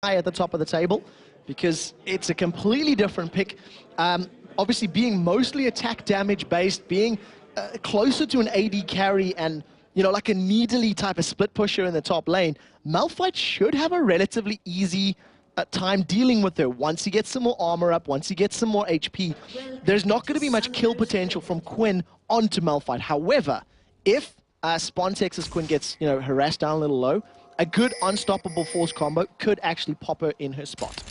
high at the top of the table because it's a completely different pick. Obviously, being mostly attack damage based, being closer to an AD carry and, you know, like a needly type of split pusher in the top lane, Malphite should have a relatively easy time dealing with her. Once he gets some more armor up, once he gets some more HP, there's not going to be much kill potential from Quinn onto Malphite. However, if Spontex's Quinn gets, you know, harassed down a little low, a good unstoppable force combo could actually pop her in her spot.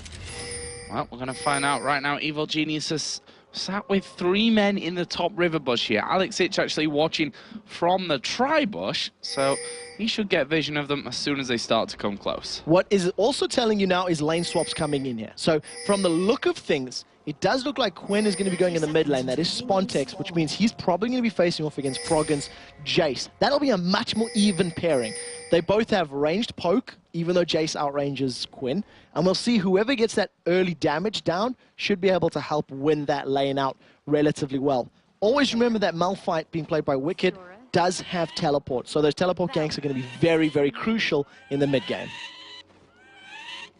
Well, we're going to find out right now. Evil Genius has sat with 3 men in the top river bush here. Alex Itch actually watching from the tri-bush, so he should get vision of them as soon as they start to come close. What is also telling you now is lane swaps coming in here. So from the look of things, it does look like Quinn is going to be going in the mid lane. That is Spontex, which means he's probably going to be facing off against Froggen's Jace. That'll be a much more even pairing. They both have ranged poke, even though Jace outranges Quinn. And we'll see whoever gets that early damage down should be able to help win that lane out relatively well. Always remember that Malphite, being played by Wicked, does have teleport. So those teleport ganks are going to be very, very crucial in the mid game.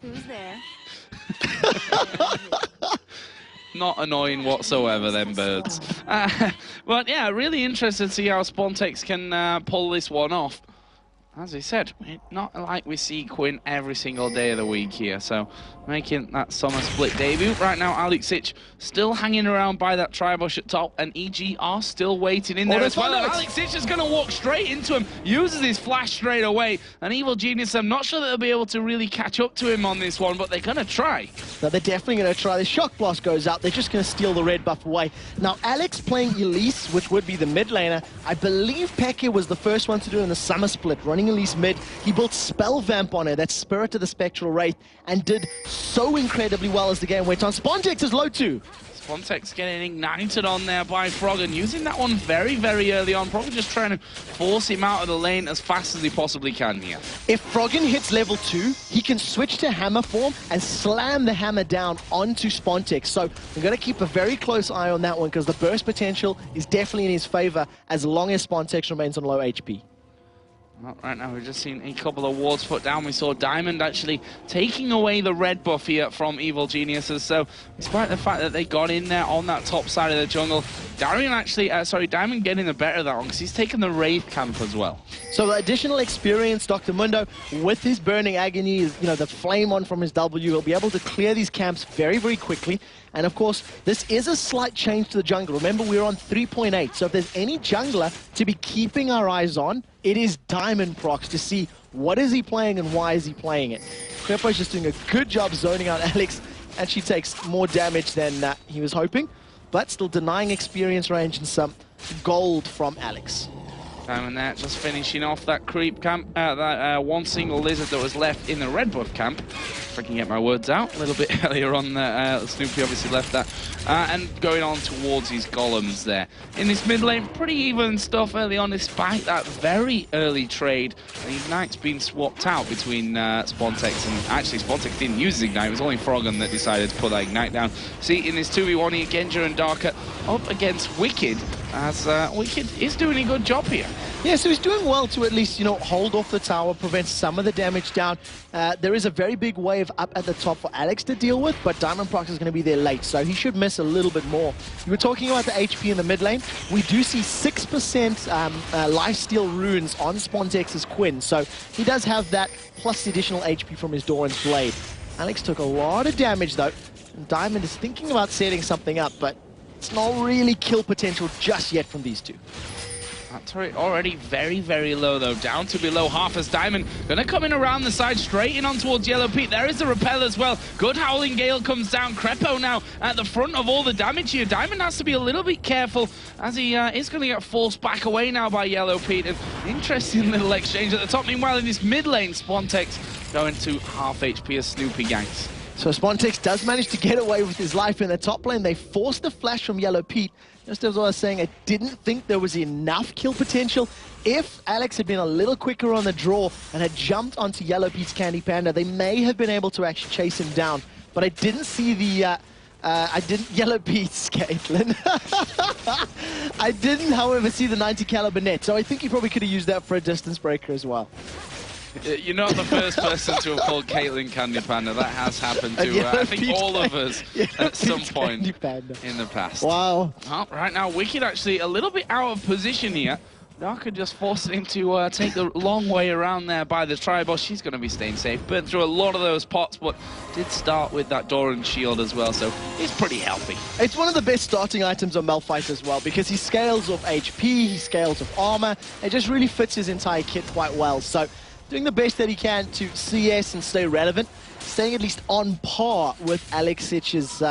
Who's there? Not annoying whatsoever, them birds. But yeah, really interested to see how Spontex can pull this one off. As I said, not like we see Quinn every single day of the week here, so making that summer split debut. Right now, Alex Itch still hanging around by that tri-bush at top, and EG are still waiting in there as well. Alex Itch is going to walk straight into him, uses his flash straight away, and Evil Genius, I'm not sure that they'll be able to really catch up to him on this one, but they're going to try. No, they're definitely going to try. The Shock Blast goes out. They're just going to steal the red buff away. Now, Alex playing Elise, which would be the mid laner. I believe Peke was the first one to do it in the summer split, running Elise mid. He built Spell Vamp on her, that Spirit of the Spectral Wraith, and did so incredibly well as the game went on. Spontex is low too. Spontex getting ignited on there by Froggen, using that one very, very early on, probably just trying to force him out of the lane as fast as he possibly can here. If Froggen hits level 2, he can switch to hammer form and slam the hammer down onto Spontex. So we're going to keep a very close eye on that one because the burst potential is definitely in his favor as long as Spontex remains on low HP. Well, right now, we've just seen a couple of wards put down. We saw Diamond actually taking away the red buff here from Evil Geniuses. So, despite the fact that they got in there on that top side of the jungle, Diamond getting the better of that one because he's taken the Wraith camp as well. So, the additional experience, Dr. Mundo, with his Burning Agony, you know, the flame on from his W, he'll be able to clear these camps very, very quickly. And of course, this is a slight change to the jungle. Remember, we're on 3.8, so if there's any jungler to be keeping our eyes on, it is Diamond Prox to see what is he playing and why is he playing it. Crepo's just doing a good job zoning out Alex, and she takes more damage than he was hoping, but still denying experience range and some gold from Alex. Diamond there, just finishing off that creep camp, that one single lizard that was left in the red buff camp. If I can get my words out, a little bit earlier on, Snoopy obviously left that. And going on towards his golems there. In this mid lane, pretty even stuff early on, despite that very early trade. The Ignite's been swapped out between Spontex, and actually Spontex didn't use his Ignite, it was only Froggen that decided to put that Ignite down. See, in this 2v1 here, Genja and Darker up against Wicked, as Wicked is doing a good job here. Yeah, so he's doing well to at least, you know, hold off the tower, prevent some of the damage down. There is a very big wave up at the top for Alex to deal with, but Diamond Prox is going to be there late, so he should miss a little bit more. You were talking about the HP in the mid lane. We do see 6% lifesteal runes on Spontex's Quinn, so he does have that, plus the additional HP from his Doran's Blade. Alex took a lot of damage, though, and Diamond is thinking about setting something up, but it's not really kill potential just yet from these two. That turret already very, very low, though. Down to below half as Diamond going to come in around the side, straight in on towards Yellow Pete. There is the repel as well. Good Howling Gale comes down. Crepo now at the front of all the damage here. Diamond has to be a little bit careful as he is going to get forced back away now by Yellow Pete. An interesting little exchange at the top. Meanwhile, in this mid lane, Spontex going to half HP as Snoopy ganks. So Spontex does manage to get away with his life in the top lane. They forced the flash from Yellow Pete. Just as I was saying, I didn't think there was enough kill potential. If Alex had been a little quicker on the draw and had jumped onto Yellow Pete's Candy Panda, they may have been able to actually chase him down. But I didn't see the... Yellow Pete's, Caitlin. I didn't, however, see the 90 caliber net. So I think he probably could have used that for a distance breaker as well. You're not the first person to have called Caitlyn Candy Panda. That has happened to, I think, all of us at some point in the past. Wow. Well, right now, Wicked actually a little bit out of position here. Darker just forcing him to take the long way around there by the tri-boss. She's going to be staying safe. Burned through a lot of those pots, but did start with that Doran shield as well, so he's pretty healthy. It's one of the best starting items on Malphite as well, because he scales off HP, he scales off armor. It just really fits his entire kit quite well. So doing the best that he can to CS and stay relevant, staying at least on par with Alexic's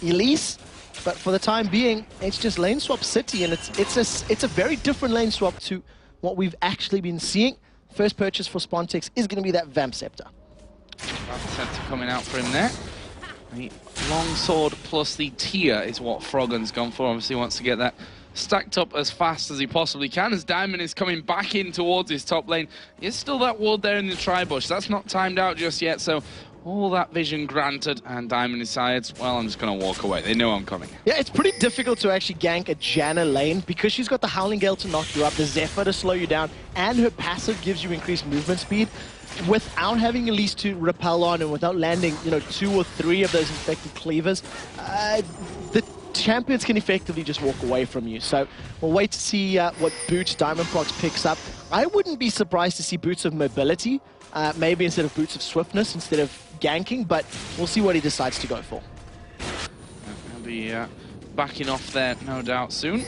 Elise. But for the time being, it's just lane swap city, and it's a very different lane swap to what we've actually been seeing. First purchase for Spontex is going to be that Vamp Scepter. Vamp Scepter coming out for him there. The longsword plus the tier is what Froggen's gone for. Obviously wants to get that stacked up as fast as he possibly can, as Diamond is coming back in towards his top lane. There's still that ward there in the tri-bush. That's not timed out just yet, so all that vision granted, and Diamond decides, well, I'm just going to walk away. They know I'm coming. Yeah, it's pretty difficult to actually gank a Janna lane because she's got the Howling Gale to knock you up, the Zephyr to slow you down, and her passive gives you increased movement speed. Without having Elise to repel on and without landing, 2 or 3 of those infected cleavers, the champions can effectively just walk away from you. So we'll wait to see what Boots Diamond Prox picks up. I wouldn't be surprised to see Boots of Mobility, maybe instead of Boots of Swiftness, instead of ganking, but we'll see what he decides to go for. He'll be backing off there, no doubt, soon.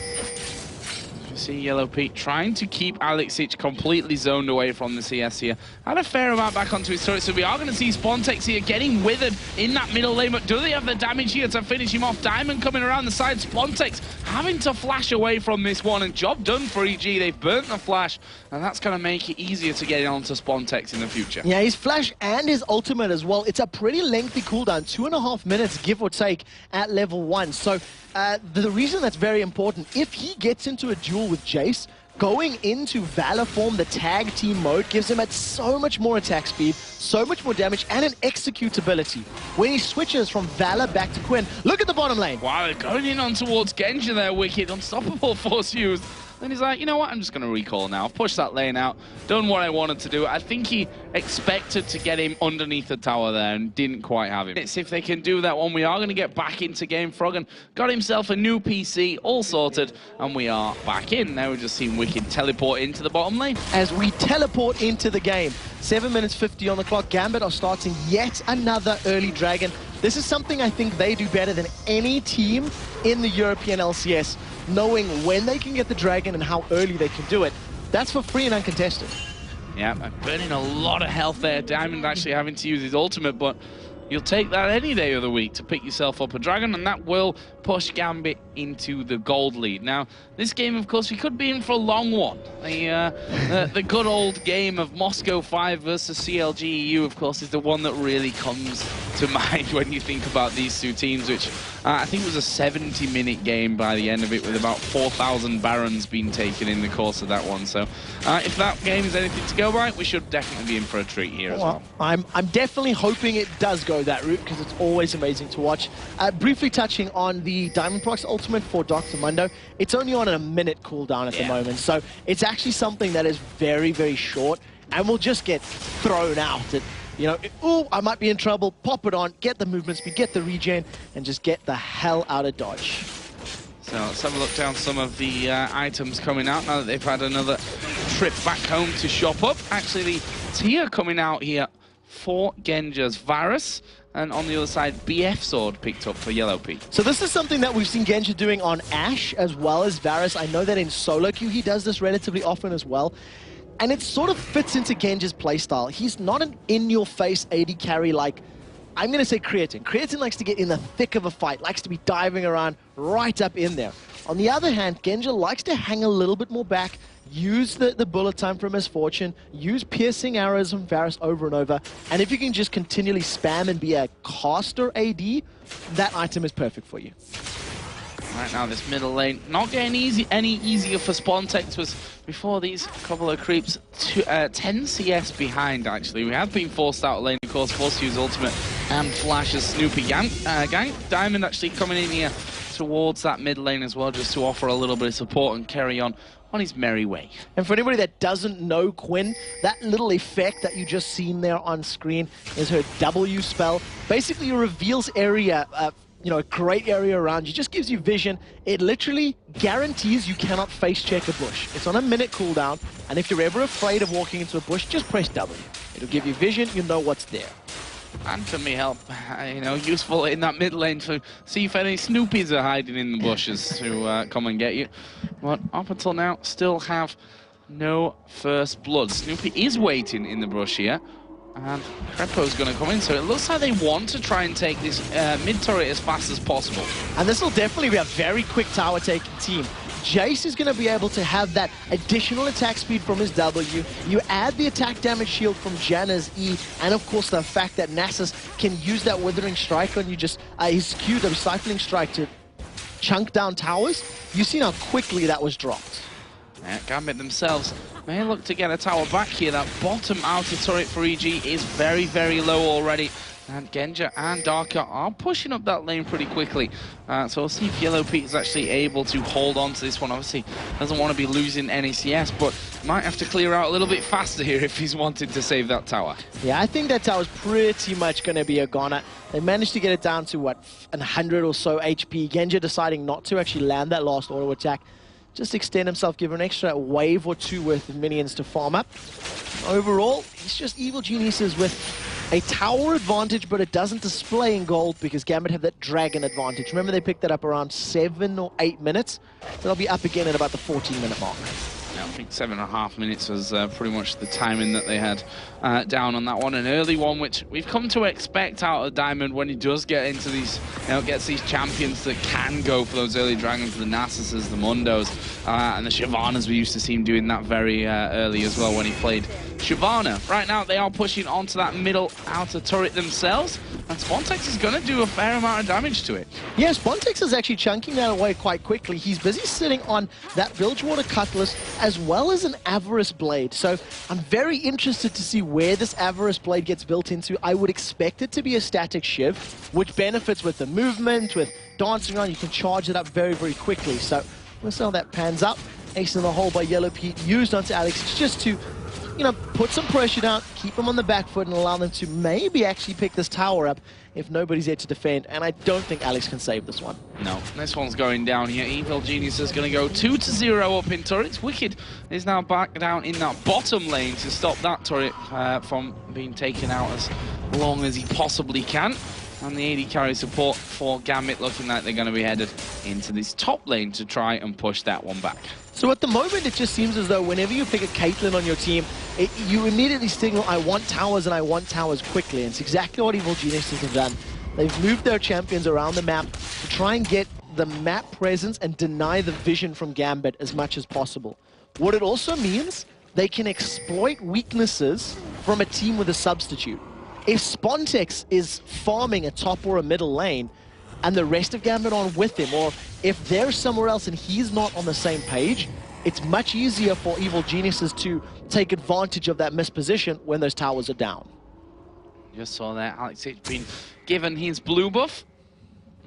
You see Yellow Pete trying to keep Alexic completely zoned away from the CS here. Had a fair amount back onto his turret, so we are going to see Spontex here getting withered in that middle lane, but do they have the damage here to finish him off? Diamond coming around the side, Spontex having to flash away from this one, and job done for EG. They've burnt the flash, and that's going to make it easier to get onto Spontex in the future. Yeah, his flash and his ultimate as well. It's a pretty lengthy cooldown, 2.5 minutes, give or take, at level 1. So the reason that's very important, if he gets into a duel with Jace, going into Valor form, the tag team mode, gives him so much more attack speed, so much more damage, and an executability. When he switches from Valor back to Quinn, look at the bottom lane. Wow, they're going in on towards Genji there, Wicked. Unstoppable force used. Then he's like, you know what, I'm just going to recall now. I've pushed that lane out, done what I wanted to do. I think he expected to get him underneath the tower there and didn't quite have him. It's if they can do that one, we are going to get back into game. Froggen got himself a new PC, all sorted, and we are back in. Now we've just seen Wicked teleport into the bottom lane. As we teleport into the game, 7 minutes 50 on the clock, Gambit are starting yet another early dragon. This is something I think they do better than any team in the European LCS, knowing when they can get the dragon and how early they can do it. That's for free and uncontested. Yeah, burning a lot of health there. Diamond actually having to use his ultimate, but you'll take that any day of the week to pick yourself up a dragon, and that will push Gambit into the gold lead. Now, this game, of course, we could be in for a long one. The good old game of Moscow 5 versus CLG EU, of course, is the one that really comes to mind when you think about these two teams, which I think was a 70-minute game by the end of it, with about 4,000 Barons being taken in the course of that one. So if that game is anything to go by, we should definitely be in for a treat here as well. I'm definitely hoping it does go that route, because it's always amazing to watch. Briefly touching on the Diamond Prox ultimate for Dr. Mundo, it's only on a minute cooldown at the moment, so it's actually something that is very, very short and will just get thrown out. Oh, I might be in trouble, pop it on, get the movement speed, get the regen, and just get the hell out of dodge. So let's have a look down some of the items coming out now that they've had another trip back home to shop up. Actually, the tier coming out here for Genja's Varus, and on the other side, BF Sword picked up for Yellow Pete. So this is something that we've seen Genja doing on Ashe as well as Varus. I know that in solo queue he does this relatively often as well. And it sort of fits into Genja's playstyle. He's not an in-your-face AD carry like, I'm going to say Creatine. Creatine likes to get in the thick of a fight, likes to be diving around right up in there. On the other hand, Genja likes to hang a little bit more back, use the bullet time from Misfortune, use piercing arrows from Varus over and over, and if you can just continually spam and be a caster AD, that item is perfect for you. Right now, this middle lane not getting any easier for Spontex. Was before these couple of creeps 10 CS behind, actually. We have been forced out of lane, of course, forced to use ultimate and Flash's Snoopy gank. Diamond actually coming in here towards that mid lane as well, just to offer a little bit of support and carry on his merry way. And for anybody that doesn't know Quinn, that little effect that you just seen there on screen is her W spell. Basically, it reveals area, you know, a great area around you, just gives you vision. It literally guarantees you cannot face check a bush. It's on a minute cooldown, and if you're ever afraid of walking into a bush, just press W. It'll give you vision, you know what's there. And can be help, you know, useful in that mid lane to see if any Snoopies are hiding in the bushes to come and get you. But up until now, still have no first blood. Snoopy is waiting in the brush here, and Crepo's going to come in. So it looks like they want to try and take this mid turret as fast as possible. And this will definitely be a very quick tower taking team. Jace is going to be able to have that additional attack speed from his W. You add the attack damage shield from Janna's E, and of course the fact that Nasus can use that Withering Strike on you, just his Q, the Recycling Strike, to chunk down towers. You've seen how quickly that was dropped. Yeah, Gambit themselves may look to get a tower back here. That bottom outer turret for EG is very, very low already. And Genja and Darker are pushing up that lane pretty quickly. So we'll see if Yellow Pete is actually able to hold on to this one. Obviously, doesn't want to be losing any CS, but might have to clear out a little bit faster here if he's wanted to save that tower. Yeah, I think that tower's pretty much going to be a goner. They managed to get it down to, what, 100 or so HP. Genja deciding not to actually land that last auto attack. Just extend himself, give an extra wave or two worth of minions to farm up. Overall, it's just Evil Geniuses with a tower advantage, but it doesn't display in gold because Gambit have that dragon advantage. Remember, they picked that up around 7 or 8 minutes. They'll be up again at about the 14-minute mark. Yeah, I think 7.5 minutes was pretty much the timing that they had down on that one. An early one, which we've come to expect out of Diamond when he does get into these, you know, gets these champions that can go for those early dragons, the Nasuses, the Mundos, and the Shyvanas. We used to see him doing that very early as well when he played Shyvana. Right now, they are pushing onto that middle outer turret themselves, and Spontex is going to do a fair amount of damage to it. Yeah, Spontex is actually chunking that away quite quickly. He's busy sitting on that Bilgewater Cutlass as well as an Avarice Blade. So I'm very interested to see where this Avarice Blade gets built into. I would expect it to be a static Shiv, which benefits with the movement, with dancing around. You can charge it up very, very quickly. So we'll see how that pans out. Ace in the hole by Yellow Pete used onto Alex just to, you know, put some pressure down, keep them on the back foot, and allow them to maybe actually pick this tower up if nobody's there to defend. And I don't think Alex can save this one. No, this one's going down here. Evil Genius is going to go 2-0 up in turrets. Wicked is now back down in that bottom lane to stop that turret from being taken out as long as he possibly can. And the AD carry support for Gambit looking like they're going to be headed into this top lane to try and push that one back. So at the moment, it just seems as though whenever you pick a Caitlyn on your team, you immediately signal, I want towers and I want towers quickly. And it's exactly what Evil Geniuses have done. They've moved their champions around the map to try and get the map presence and deny the vision from Gambit as much as possible. What it also means, they can exploit weaknesses from a team with a substitute. If Spontex is farming a top or a middle lane, and the rest of Gambit on with him, or if they're somewhere else and he's not on the same page, it's much easier for Evil Geniuses to take advantage of that misposition when those towers are down. Just saw that Alex H been given his blue buff.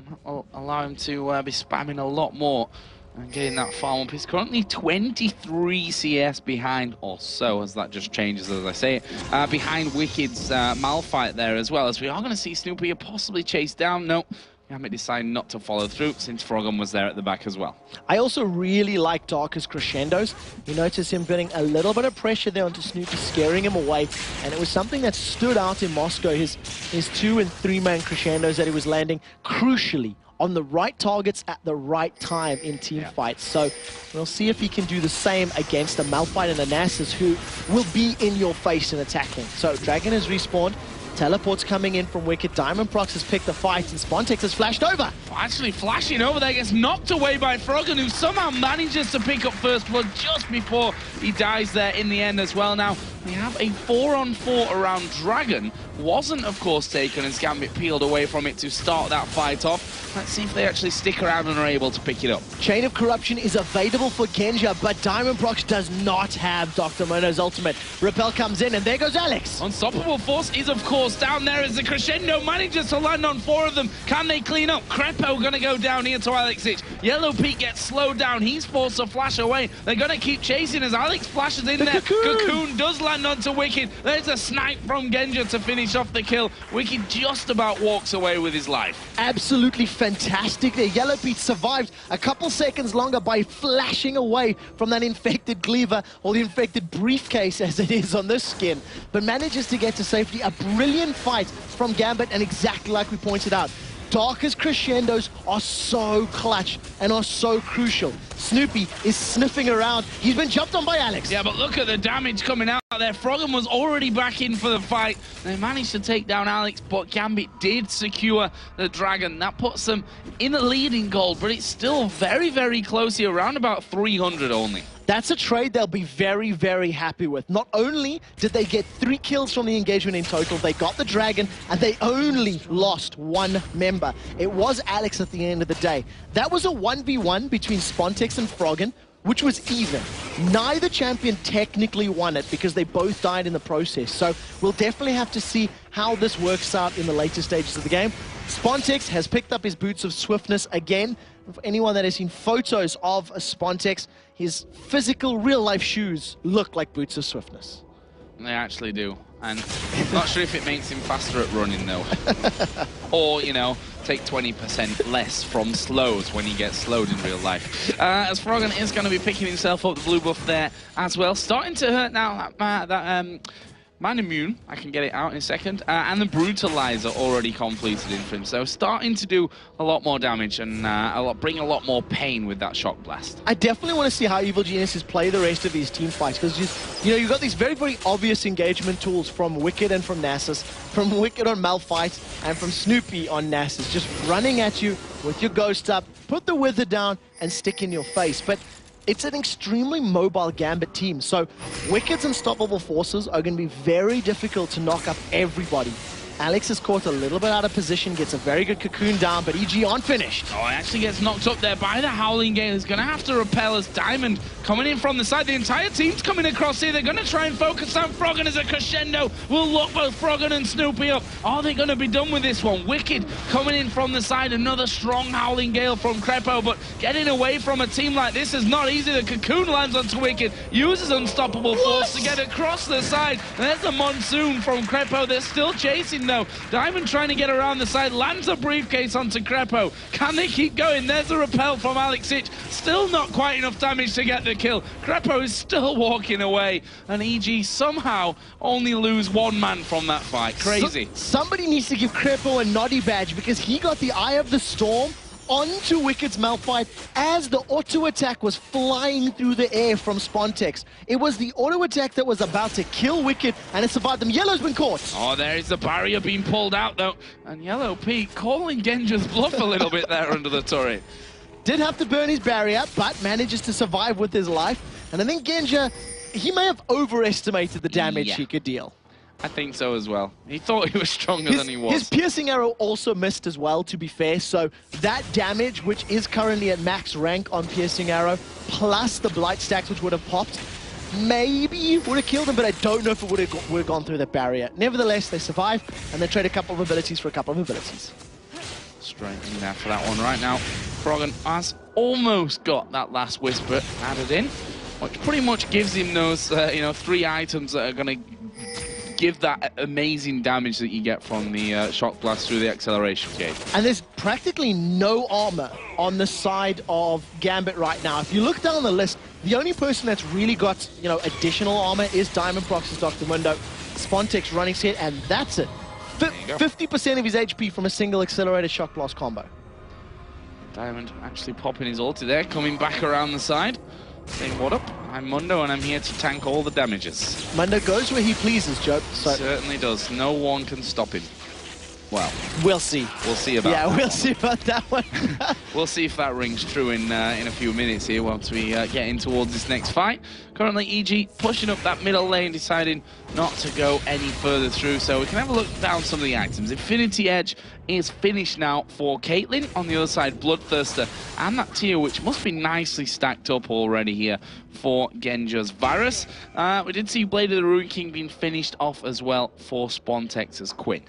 That will allow him to be spamming a lot more and getting that farm up. He's currently 23 CS behind, or so, as that just changes as I say it, behind Wicked's Malphite there, as well as we are going to see Snoopy possibly chase down. No. Gambit decided not to follow through since Froggen was there at the back as well. I also really like Darker's crescendos. You notice him putting a little bit of pressure there onto Snoopy, scaring him away. And it was something that stood out in Moscow, his 2- and 3-man crescendos that he was landing crucially on the right targets at the right time in team fights. So we'll see if he can do the same against a Malphite and a Nasus who will be in your face and attacking. So Dragon has respawned. Teleport's coming in from Wicked. Diamond Prox has picked the fight, and Spontex has flashed over. Actually flashing over there, gets knocked away by Froggen, who somehow manages to pick up first blood just before he dies there in the end as well. Now, we have a 4-on-4 around Dragon, wasn't, of course, taken as Gambit peeled away from it to start that fight off. Let's see if they actually stick around and are able to pick it up. Chain of Corruption is available for Genja, but Diamondprox does not have Dr. Mundo's ultimate. Repel comes in, and there goes Alex. Unstoppable Force is, of course, down there as the Crescendo manages to land on 4 of them. Can they clean up? Crepo going to go down here to Alexich. Yellow Peak gets slowed down. He's forced to flash away. They're going to keep chasing as Alex flashes in there. Cocoon does land onto Wicked. There's a snipe from Genja to finish off the kill. Wicked just about walks away with his life. Absolutely fantastic there. Yellow Pete survived a couple seconds longer by flashing away from that infected cleaver, or the infected briefcase as it is on this skin, but manages to get to safety. A brilliant fight from Gambit, and exactly like we pointed out, Darker's crescendos are so clutch and are so crucial. Snoopy is sniffing around. He's been jumped on by Alex. Yeah, but look at the damage coming out there. Froggen was already back in for the fight. They managed to take down Alex, but Gambit did secure the Dragon. That puts them in the lead in gold, but it's still very, very close here, around about 300 only. That's a trade they'll be very, very happy with. Not only did they get 3 kills from the engagement in total, they got the Dragon, and they only lost 1 member. It was Alex at the end of the day. That was a 1v1 between Spontex and Froggen, which was even. Neither champion technically won it because they both died in the process. So we'll definitely have to see how this works out in the later stages of the game. Spontex has picked up his boots of swiftness again. For anyone that has seen photos of Spontex, his physical, real-life shoes look like boots of swiftness. They actually do. And I'm not sure if it makes him faster at running, though. Or, you know, take 20% less from slows when he gets slowed in real life. As Froggen is going to be picking himself up the blue buff there as well. Starting to hurt now, Man Immune, I can get it out in a second, and the Brutalizer already completed in for him, so starting to do a lot more damage and bring a lot more pain with that Shock Blast. I definitely want to see how Evil Geniuses play the rest of these team fights, because you've got these very, very obvious engagement tools from Wicked and from Nasus, from Wicked on Malphite and from Snoopy on Nasus, just running at you with your Ghost up, put the Wither down and stick in your face. But it's an extremely mobile Gambit team, so Wicked's unstoppable forces are going to be very difficult to knock up everybody. Alex is caught a little bit out of position, gets a very good cocoon down, but EG aren't finished. Oh, he actually gets knocked up there by the Howling Gale. He's going to have to repel as Diamond coming in from the side. The entire team's coming across here. They're going to try and focus on Froggen as a crescendo. Will lock both Froggen and Snoopy up. Are they going to be done with this one? Wicked coming in from the side. Another strong Howling Gale from Crepo, but getting away from a team like this is not easy. The cocoon lands onto Wicked, uses unstoppable force to get across the side. And there's a Monsoon from Crepo. They're still chasing though. Diamond trying to get around the side, lands a briefcase onto Crepo. Can they keep going? There's a repel from Alexich. Still not quite enough damage to get the kill. Crepo is still walking away, and EG somehow only lose 1 man from that fight. Crazy. Somebody needs to give Crepo a noddy badge, because he got the Eye of the Storm onto Wicked's Malphite as the auto attack was flying through the air from Spontex. It was the auto attack that was about to kill Wicked, and it survived them. Yellow's been caught. Oh, there is the barrier being pulled out though, and Yellow Pete calling Genja's bluff a little bit there under the turret. Did have to burn his barrier, but manages to survive with his life. And I think Genja, he may have overestimated the damage he could deal. I think so as well. He thought he was stronger than he was. His piercing arrow also missed as well, to be fair. So that damage, which is currently at max rank on piercing arrow, plus the blight stacks which would have popped, maybe would have killed him, but I don't know if it would have gone through the barrier. Nevertheless, they survive, and they trade a couple of abilities for a couple of abilities. Straight in there for that one right now. Froggen has almost got that last Whisper added in, which pretty much gives him those 3 items that are going to give that amazing damage that you get from the Shock Blast through the acceleration gate. And there's practically no armor on the side of Gambit right now. If you look down the list, the only person that's really got, additional armor is Diamondprox's Dr. Mundo. Spontex running set, and that's it. 50% of his HP from a single accelerated Shock Blast combo. Diamond actually popping his ulti there, coming back around the side. Saying, what up? I'm Mundo, and I'm here to tank all the damages. Mundo goes where he pleases, Joe. So certainly does. No one can stop him. Well, We'll see. we'll see about that. Yeah, we'll see about that one. We'll see if that rings true in a few minutes here once we get in towards this next fight. Currently, EG pushing up that middle lane, deciding not to go any further through. So we can have a look down some of the items. Infinity Edge is finished now for Caitlyn. On the other side, Bloodthirster and that tier, which must be nicely stacked up already here for Genja's Varus. We did see Blade of the Ruin King being finished off as well for Spontex's Quinn.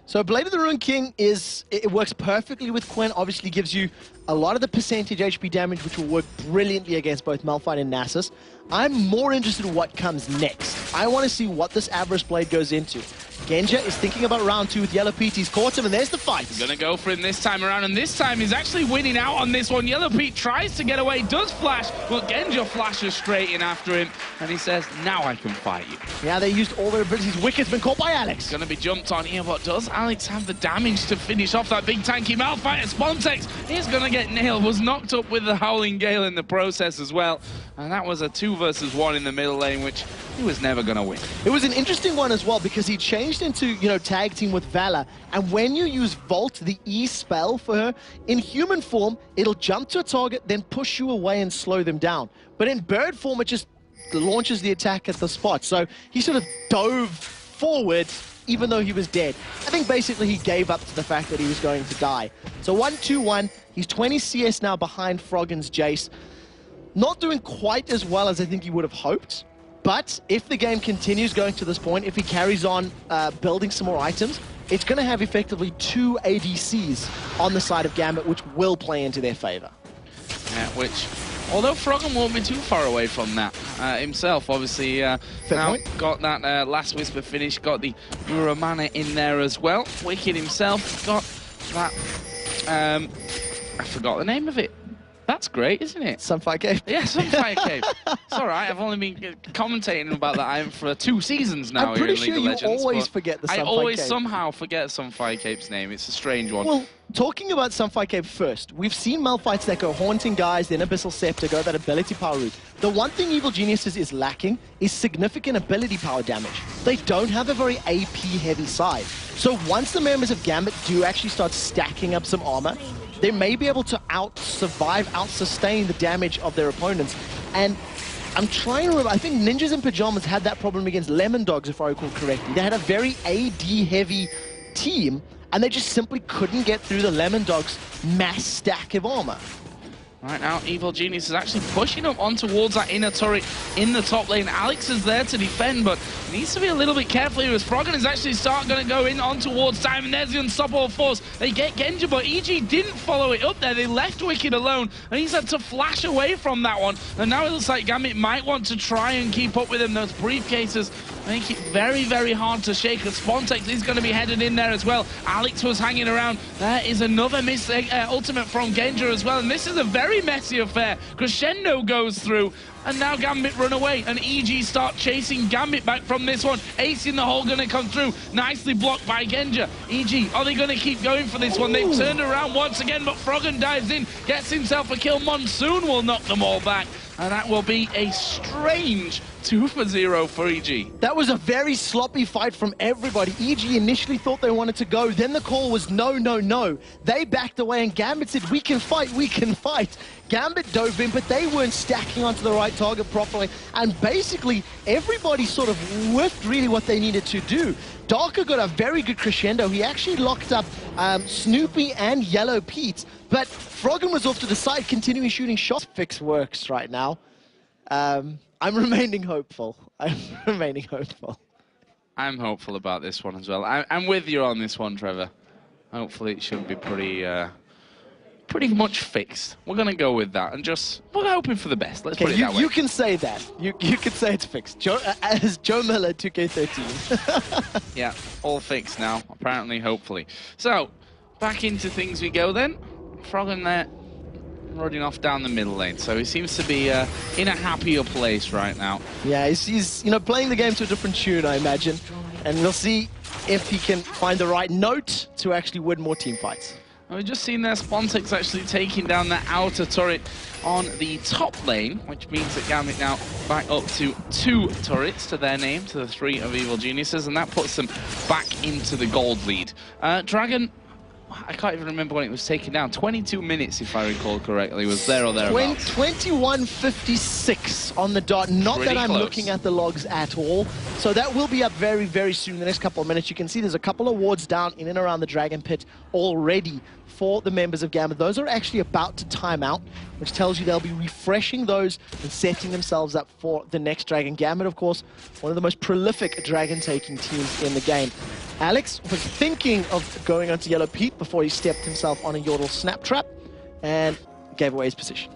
So Blade of the Ruin King it works perfectly with Quinn, obviously gives you a lot of the percentage HP damage, which will work brilliantly against both Malphite and Nasus. I'm more interested in what comes next. I want to see what this Avarice Blade goes into. Genja is thinking about round 2 with Yellow Pete. He's caught him, and there's the fight. Gonna go for him this time around, and this time he's actually winning out on this one. Yellow Pete tries to get away, does flash, but Genja flashes straight in after him, and he says, now I can fight you. Yeah, they used all their abilities. Wicked's been caught by Alex. Gonna be jumped on here, but does Alex have the damage to finish off that big tanky Malphite? Spontex is gonna get nailed, was knocked up with the Howling Gale in the process as well, and that was a 2 versus 1 in the middle lane, which he was never gonna win. It was an interesting one as well, because he changed into, you know, tag team with Valor, and when you use Volt, the E spell for her, in human form, it'll jump to a target, then push you away and slow them down. But in bird form, it just launches the attack at the spot. So he sort of dove forward, even though he was dead. I think basically he gave up to the fact that he was going to die. So 1-2-1, he's 20 CS now behind Froggen's Jace. Not doing quite as well as I think he would have hoped. But if the game continues going to this point, if he carries on building some more items, it's going to have effectively 2 ADCs on the side of Gambit, which will play into their favor. Yeah, which, although Froggen won't be too far away from that himself, obviously now got that Last Whisper finish, got the Muramana in there as well. Wicked himself got that, I forgot the name of it. That's great, isn't it? Sunfire Cave. Yeah, Sunfire Cave. It's all right. I've only been commentating about that item for 2 seasons now. I'm pretty here in League sure of you Legends, always forget the Sunfire Cave. I always somehow forget Sunfire Cave's name. It's a strange one. Well, talking about Sunfire Cave first, we've seen Malphites that go Haunting Guys, then Abyssal Scepter, go that ability power route. The one thing Evil Geniuses is lacking is significant ability power damage. They don't have a very AP-heavy side. So once the members of Gambit do actually start stacking up some armor, they may be able to out-survive, out-sustain the damage of their opponents. And I'm trying to remember, I think Ninjas in Pajamas had that problem against Lemon Dogs, if I recall correctly. They had a very AD-heavy team, and they just simply couldn't get through the Lemon Dogs' mass stack of armor. Right now, Evil Genius is actually pushing up on towards that inner turret in the top lane. Alex is there to defend, but needs to be a little bit careful here as Froggen is actually going to go in on towards time, and there's the Unstoppable Force. They get Genja, but EG didn't follow it up there. They left Wicked alone, and he's had to flash away from that one. And now it looks like Gambit might want to try and keep up with him. Those briefcases make it very, very hard to shake. And Spontex is going to be headed in there as well. Alex was hanging around. There is another miss ultimate from Genja as well, and this is a very messy affair. Crescendo goes through, and now Gambit run away, and EG start chasing Gambit back from this one. Ace in the hole gonna come through, nicely blocked by Genja. EG, are they gonna keep going for this one? They've turned around once again, but Froggen dives in, gets himself a kill. Monsoon will knock them all back, and that will be a strange 2-0 for EG. That was a very sloppy fight from everybody. EG initially thought they wanted to go, then the call was no, no, no. They backed away, and Gambit said, we can fight, we can fight. Gambit dove in, but they weren't stacking onto the right target properly, and basically everybody sort of whiffed really what they needed to do. Darker got a very good crescendo. He actually locked up Snoopy and Yellow Pete, but Froggen was off to the side, continuing shooting shots. Fix works right now. I'm remaining hopeful. I'm remaining hopeful. I'm hopeful about this one as well. I'm with you on this one, Trevor. Hopefully it should be pretty much fixed. We're going to go with that, and just, we're hoping for the best. Let's put it that way. You can say that. You can say it's fixed. As Joe Miller, 2K13. Yeah, all fixed now, apparently, hopefully. So, back into things we go then. Froggen there, running off down the middle lane, so he seems to be in a happier place right now. Yeah, he's you know, playing the game to a different tune, I imagine, and we'll see if he can find the right note to actually win more team fights. We've just seen their Spontex actually taking down the outer turret on the top lane, which means that Gambit now back up to 2 turrets to their name, to the 3 of Evil Geniuses, and that puts them back into the gold lead. Dragon, I can't even remember when it was taken down. 22 minutes, if I recall correctly, was there or thereabouts. 21:56 on the dot. Not Pretty that I'm close. looking at the logs at all. So that will be up very, very soon in the next couple of minutes. You can see there's a couple of wards down in and around the Dragon Pit already for the members of Gambit. Those are actually about to time out, which tells you they'll be refreshing those and setting themselves up for the next Dragon. Gambit, of course, one of the most prolific Dragon-taking teams in the game. Alex was thinking of going onto Yellow Pete before he stepped himself on a Yordle snap trap and gave away his position.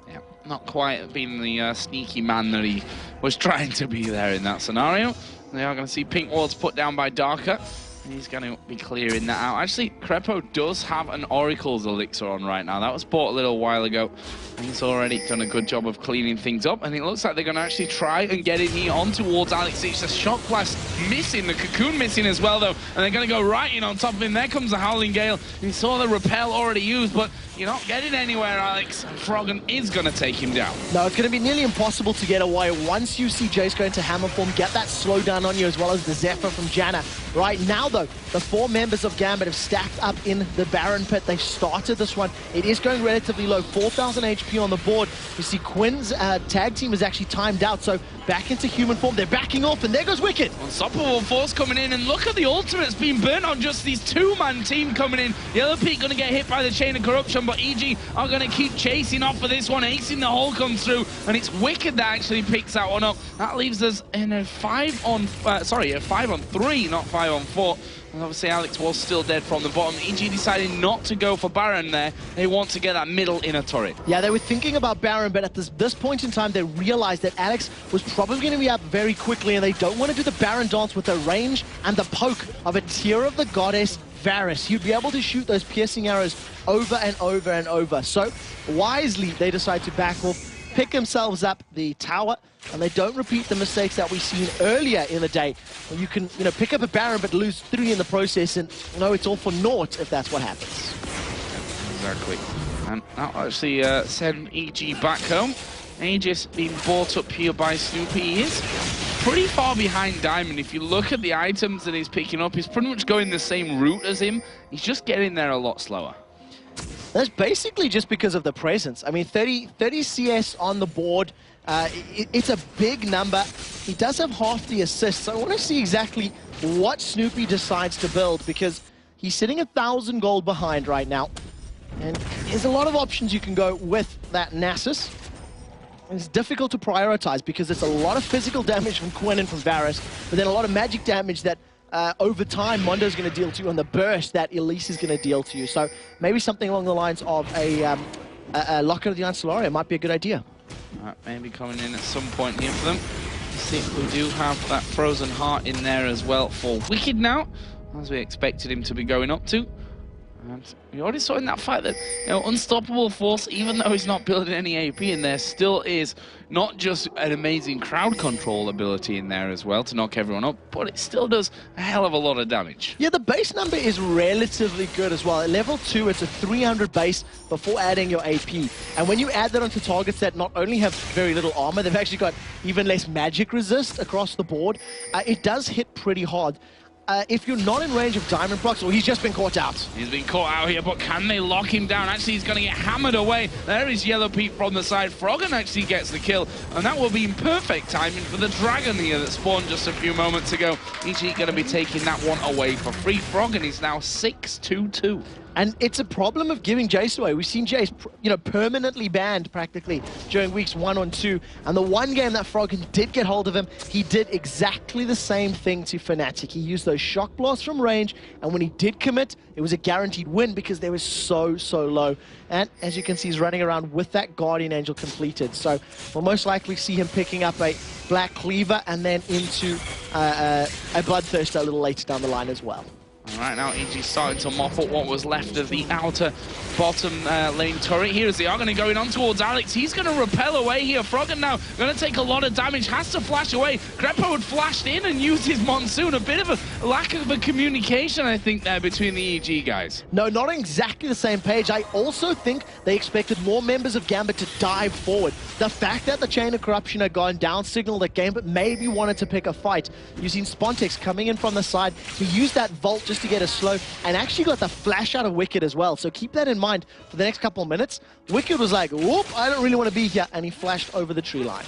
Yeah, not quite being the sneaky man that he was trying to be there in that scenario. They are going to see pink wards put down by Darker. He's going to be clearing that out. Actually, Crepo does have an Oracle's Elixir on right now. That was bought a little while ago. And he's already done a good job of cleaning things up. And it looks like they're going to actually try and get in here on towards Alex. It's a Shock Blast missing, the Cocoon missing as well, though. And they're going to go right in on top of him. There comes the Howling Gale. You saw the Repel already used, but you're not getting anywhere, Alex. Froggen is going to take him down. No, it's going to be nearly impossible to get away once you see Jace go into Hammer form, get that slowdown on you, as well as the Zephyr from Janna. Right now, though, the 4 members of Gambit have stacked up in the Baron Pit. They've started this one. It is going relatively low, 4,000 HP on the board. You see Quinn's tag team is actually timed out, so back into human form. They're backing off, and there goes Wicked. Unstoppable Force coming in, and look at the ultimates being burnt on just these 2-man team coming in. Yellow Pete going to get hit by the Chain of Corruption, but EG are going to keep chasing off for this one. Acing the hole comes through, and it's Wicked that actually picks that one up. That leaves us in a 5-on-3, not 5-on-4. And obviously Alex was still dead from the bottom. EG decided not to go for Baron there. They want to get that middle inner turret. Yeah, they were thinking about Baron, but at this point in time, they realized that Alex was probably going to be up very quickly, and they don't want to do the Baron dance with the range and the poke of a Tear of the Goddess Varus. You'd be able to shoot those piercing arrows over and over and over. So, wisely, they decide to back off, pick themselves up the tower, and they don't repeat the mistakes that we've seen earlier in the day, where you can, pick up a Baron but lose 3 in the process, and it's all for naught if that's what happens. Exactly. And that'll actually send EG back home. Aegis being brought up here by Snoopy. He is pretty far behind Diamond. If you look at the items that he's picking up, he's pretty much going the same route as him. He's just getting there a lot slower. That's basically just because of the presence. I mean, 30 CS on the board. It's a big number. He does have half the assists. So I want to see exactly what Snoopy decides to build, because he's sitting 1,000 gold behind right now. And there's a lot of options you can go with that Nasus. It's difficult to prioritize because it's a lot of physical damage from Quinn and from Varus, but then a lot of magic damage that over time Mondo's going to deal to you on the burst that Elise is going to deal to you. So maybe something along the lines of a Locket of the Ancillaria might be a good idea. Maybe coming in at some point here for them. See if we do have that Frozen Heart in there as well for Wicked now, as we expected him to be going up to. And we already saw in that fight that, Unstoppable Force, even though he's not building any AP in there, still is not just an amazing crowd control ability in there as well to knock everyone up, but it still does a hell of a lot of damage. Yeah, the base number is relatively good as well. At level 2, it's a 300 base before adding your AP. And when you add that onto targets that not only have very little armor, they've actually got even less magic resist across the board, it does hit pretty hard. If you're not in range of Diamond procs, well, he's just been caught out. He's been caught out here, but can they lock him down? Actually, he's going to get hammered away. There is Yellow Pete from the side. Froggen actually gets the kill, and that will be in perfect timing for the Dragon here that spawned just a few moments ago. EG going to be taking that one away for free. Froggen is now 6-2-2. And it's a problem of giving Jace away. We've seen Jace, permanently banned practically during weeks 1 and 2. And the one game that Froggen did get hold of him, he did exactly the same thing to Fnatic. He used those shock blasts from range, and when he did commit, it was a guaranteed win because they were so low. And as you can see, he's running around with that Guardian Angel completed. So we'll most likely see him picking up a Black Cleaver and then into a Bloodthirster a little later down the line as well. And right now, EG starting to mop up what was left of the outer bottom lane turret here as they are going to go in on towards Alex. He's going to repel away here. Froggen now going to take a lot of damage, has to flash away. Greppo had flashed in and used his Monsoon. A bit of a lack of a communication, I think, there between the EG guys. No, not exactly the same page. I also think they expected more members of Gambit to dive forward. The fact that the Chain of Corruption had gone down signaled that Gambit maybe wanted to pick a fight. You've seen Spontex coming in from the side. He used that Vault just to get a slow and actually got the flash out of Wicked as well. So keep that in mind for the next couple of minutes. Wicked was like, whoop, I don't really want to be here. And he flashed over the tree line.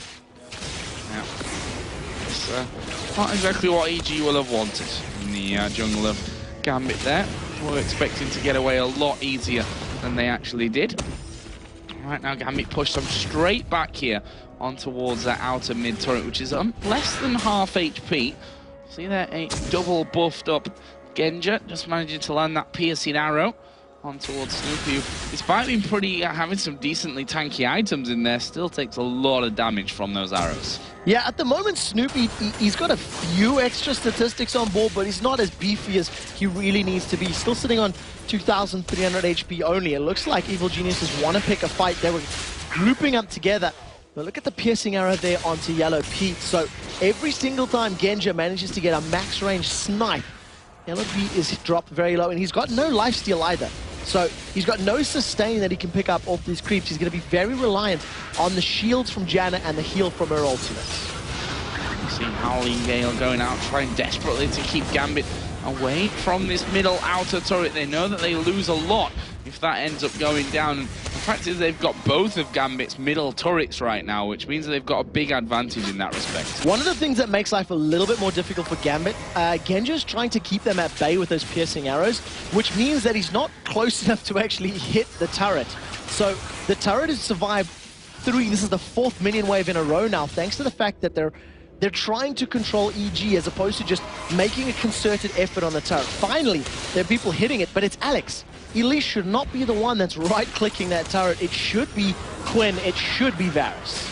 Yeah. It's not exactly what EG will have wanted in the jungle of Gambit there. We're expecting to get away a lot easier than they actually did. Right now, Gambit pushed them straight back here on towards that outer mid turret, which is less than half HP. See there, a double buffed up Genja, just managing to land that piercing arrow on towards Snoopy, who, despite being having some decently tanky items in there, still takes a lot of damage from those arrows. Yeah, at the moment, Snoopy, he's got a few extra statistics on board, but he's not as beefy as he really needs to be. He's still sitting on 2,300 HP only. It looks like Evil Geniuses want to pick a fight. They were grouping up together. But look at the piercing arrow there onto Yellow Pete. So every single time Genja manages to get a max range snipe, Yellow Pete is dropped very low, and he's got no lifesteal either. So he's got no sustain that he can pick up off these creeps. He's going to be very reliant on the shields from Janna and the heal from her ultimate. You see Howling Gale going out, trying desperately to keep Gambit away from this middle outer turret. They know that they lose a lot if that ends up going down. And the fact is they've got both of Gambit's middle turrets right now, which means that they've got a big advantage in that respect. One of the things that makes life a little bit more difficult for Gambit, Genja's trying to keep them at bay with those piercing arrows, which means that he's not close enough to actually hit the turret. So the turret has survived this is the 4th minion wave in a row now, thanks to the fact that they're trying to control EG as opposed to just making a concerted effort on the turret. Finally, there are people hitting it, but it's Alex. Elise should not be the one that's right-clicking that turret. It should be Quinn. It should be Varus.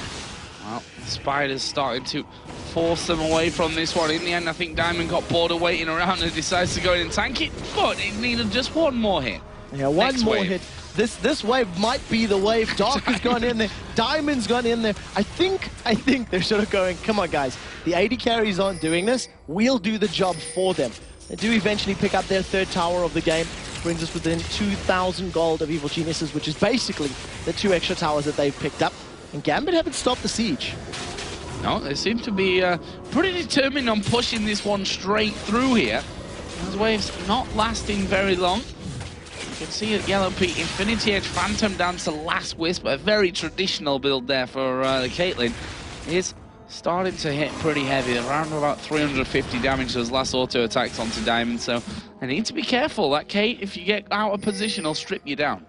Well, Spider's starting to force them away from this one. In the end, I think Diamond got bored of waiting around and decides to go in and tank it, but it needed just one more hit. Yeah, one more hit. This wave might be the wave. Dark has gone in there. Diamond's gone in there. I think they're sort of going, come on, guys. The AD carries aren't doing this. We'll do the job for them. They do eventually pick up their 3rd tower of the game. Brings us within 2,000 gold of Evil Geniuses, which is basically the 2 extra towers that they've picked up. And Gambit haven't stopped the siege. No, they seem to be pretty determined on pushing this one straight through here. Those waves not lasting very long. You can see at Yellow Pete, Infinity Edge, Phantom Dancer, Last Wisp, a very traditional build there for the Caitlyn, is starting to hit pretty heavy, around about 350 damage those last auto attacks onto Diamond, so I need to be careful. That Kate, if you get out of position, will strip you down.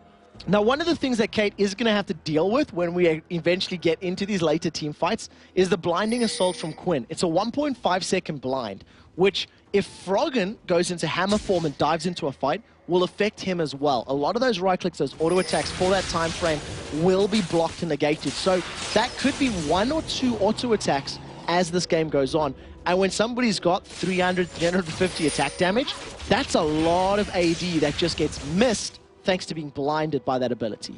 Now, one of the things that Kate is going to have to deal with when we eventually get into these later team fights is the blinding assault from Quinn. It's a 1.5 second blind, which if Froggen goes into hammer form and dives into a fight, will affect him as well. A lot of those right clicks, those auto attacks for that time frame will be blocked and negated. So that could be 1 or 2 auto attacks as this game goes on. And when somebody's got 300, 350 attack damage, that's a lot of AD that just gets missed thanks to being blinded by that ability.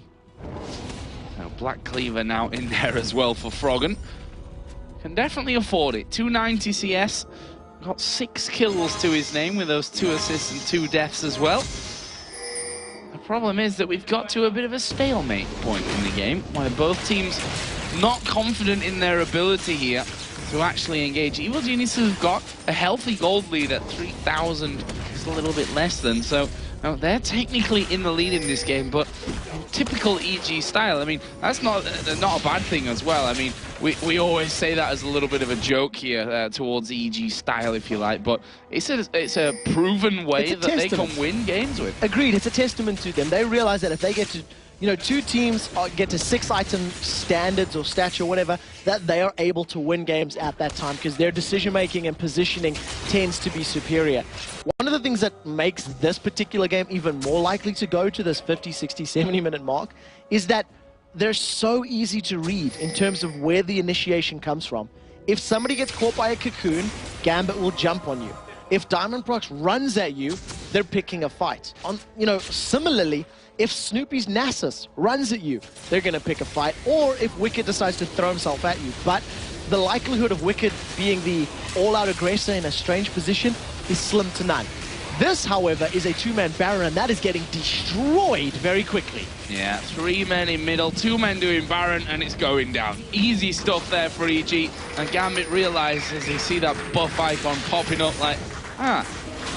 Now, Black Cleaver now in there as well for Froggen. Can definitely afford it. 290 CS. Got 6 kills to his name with those 2 assists and 2 deaths as well. The problem is that we've got to a bit of a stalemate point in the game where both teams not confident in their ability here to actually engage. Evil Geniuses have got a healthy gold lead at 3,000, just a little bit less than, so now, they're technically in the lead in this game, but typical EG style. I mean, that's not a bad thing as well. I mean, we always say that as a little bit of a joke here towards EG style, if you like, but it's a proven way that they can win games with. Agreed, it's a testament to them. They realize that if they get to, 2 teams get to 6 item standards or stature, whatever, that they are able to win games at that time because their decision-making and positioning tends to be superior. One of the things that makes this particular game even more likely to go to this 50, 60, 70-minute mark is that they're so easy to read in terms of where the initiation comes from. If somebody gets caught by a cocoon, Gambit will jump on you. If Diamond Prox runs at you, they're picking a fight. Similarly, if Snoopy's Nasus runs at you, they're going to pick a fight, or if Wicked decides to throw himself at you. But the likelihood of Wicked being the all-out aggressor in a strange position is slim to none. This, however, is a two-man Baron, and that is getting destroyed very quickly. Yeah, 3 men in middle, 2 men doing Baron, and it's going down. Easy stuff there for EG, and Gambit realizes they see that buff icon popping up like,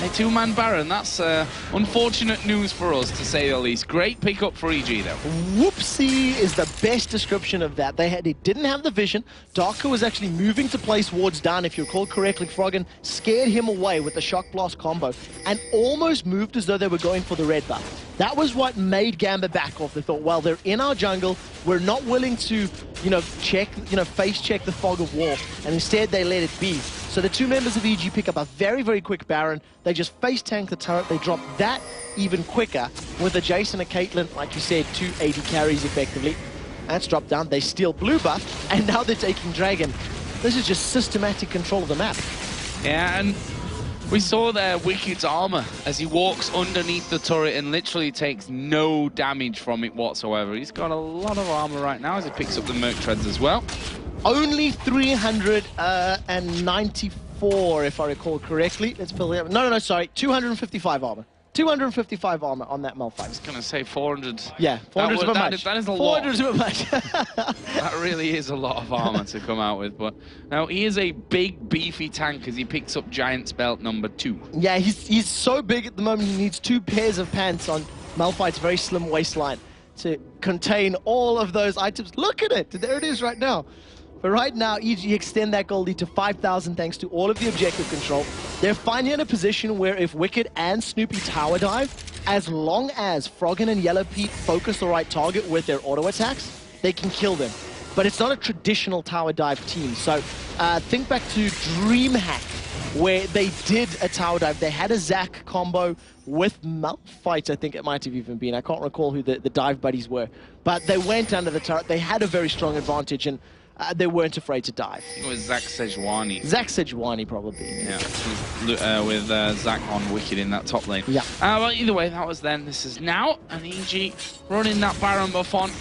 a 2-man Baron. That's unfortunate news for us, to say the least. Great pickup for EG, though. Whoopsie is the best description of that. They didn't have the vision. Darker was actually moving to place wards down, if you recall correctly. Froggen scared him away with the Shock Blast combo and almost moved as though they were going for the red buff. That was what made Gambit back off. They thought, well, they're in our jungle. We're not willing to, face check the fog of war. And instead, they let it be. So the 2 members of EG pick up a very, very quick Baron. They just face tank the turret. They drop that even quicker with a Jace and a Caitlyn, like you said, 2 AD carries effectively. That's dropped down. They steal blue buff, and now they're taking Dragon. This is just systematic control of the map. Yeah, and we saw there Wicked's armor as he walks underneath the turret and literally takes no damage from it whatsoever. He's got a lot of armor right now as he picks up the Merc Treads as well. Only 394, if I recall correctly. Let's fill it up. No, sorry. 255 armor. 255 armor on that Malphite. I was going to say 400. Yeah, 400 is a bit much. That is a lot. 400 is a bit much. That really is a lot of armor to come out with. But now he is a big, beefy tank as he picks up Giant's Belt number 2. Yeah, he's so big at the moment he needs 2 pairs of pants on Malphite's very slim waistline to contain all of those items. Look at it. There it is right now. But right now, EG extend that goal lead to 5,000 thanks to all of the objective control. They're finally in a position where if Wicked and Snoopy tower dive, as long as Froggen and Yellow Pete focus the right target with their auto attacks, they can kill them. But it's not a traditional tower dive team. So think back to DreamHack, where they did a tower dive. They had a Zac combo with Malphite, I think it might have even been. I can't recall who the dive buddies were. But they went under the turret. They had a very strong advantage, and they weren't afraid to dive. I think it was Zach Sejuani. Zach Sejuani, probably. Yeah, with Zach on Wicked in that top lane. Yeah. Well, either way, that was then. This is now. And EG running that Baron buff on.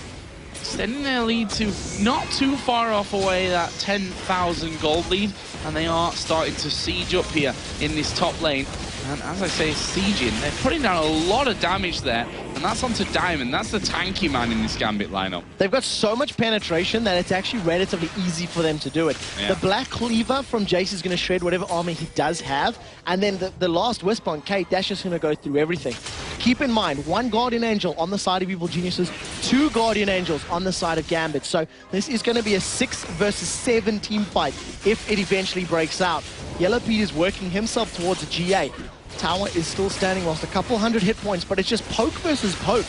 Extending their lead to not too far off away, that 10,000 gold lead. And they are starting to siege up here in this top lane. And as I say, sieging, they're putting down a lot of damage there. And that's onto Diamond. That's the tanky man in this Gambit lineup. They've got so much penetration that it's actually relatively easy for them to do it. Yeah. The Black Cleaver from Jace is going to shred whatever armor he does have. And then the last Wisp on Kate, that's just going to go through everything. Keep in mind, 1 Guardian Angel on the side of Evil Geniuses, 2 Guardian Angels on the side of Gambit. So this is going to be a 6 versus 7 team fight if it eventually breaks out. Yellow Pete is working himself towards a GA. Tower is still standing, lost a couple hundred hit points, but it's just poke versus poke.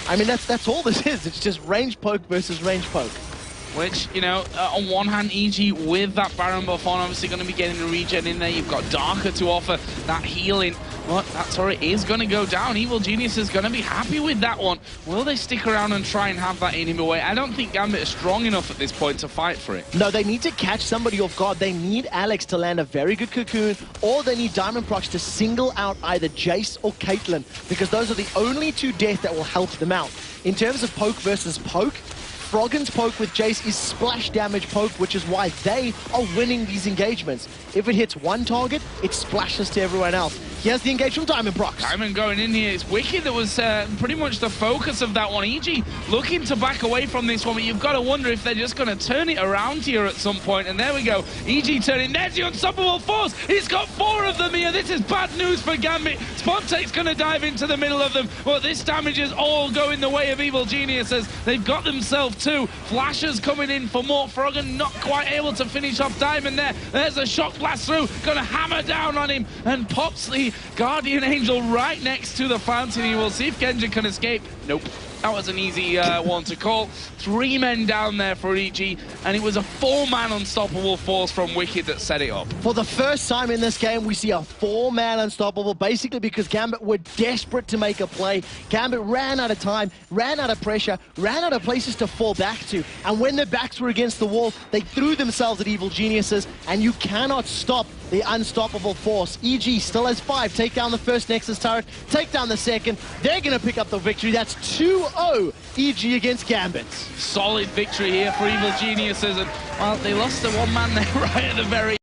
I mean, that's all this is. It's just range poke versus range poke. Which, on one hand, EG with that Baron buff on, obviously going to be getting the regen in there. You've got Darker to offer that healing. But that turret is going to go down. Evil Genius is going to be happy with that one. Will they stick around and try and have that in him away? I don't think Gambit is strong enough at this point to fight for it. No, they need to catch somebody off guard. They need Alex to land a very good cocoon, or they need Diamond Procs to single out either Jace or Caitlyn, because those are the only 2 deaths that will help them out. In terms of poke versus poke, Froggen's poke with Jace is splash damage poke, which is why they are winning these engagements. If it hits 1 target, it splashes to everyone else. Here's the engage from Diamond Procs. Diamond going in here. It's Wicked that was pretty much the focus of that one. EG looking to back away from this one, but you've got to wonder if they're just going to turn it around here at some point. And there we go. EG turning. There's the unstoppable force. He's got 4 of them here. This is bad news for Gambit. Spontake's going to dive into the middle of them. Well, this damage is all going the way of Evil Geniuses. They've got themselves 2. Flashes coming in for more. Froggen not quite able to finish off Diamond there. There's a shock blast through. Going to hammer down on him and pops the Guardian Angel right next to the fountain. He will see if Genji can escape. Nope. That was an easy one to call. 3 men down there for EG, and it was a 4-man unstoppable force from Wicked that set it up. For the first time in this game, we see a 4-man unstoppable, basically because Gambit were desperate to make a play. Gambit ran out of time, ran out of pressure, ran out of places to fall back to, and when their backs were against the wall, they threw themselves at Evil Geniuses, and you cannot stop the unstoppable force. EG still has 5. Take down the first Nexus turret, take down the second. They're going to pick up the victory. That's 2-0 EG against Gambit. Solid victory here for Evil Geniuses. And, well, they lost to one man there right at the very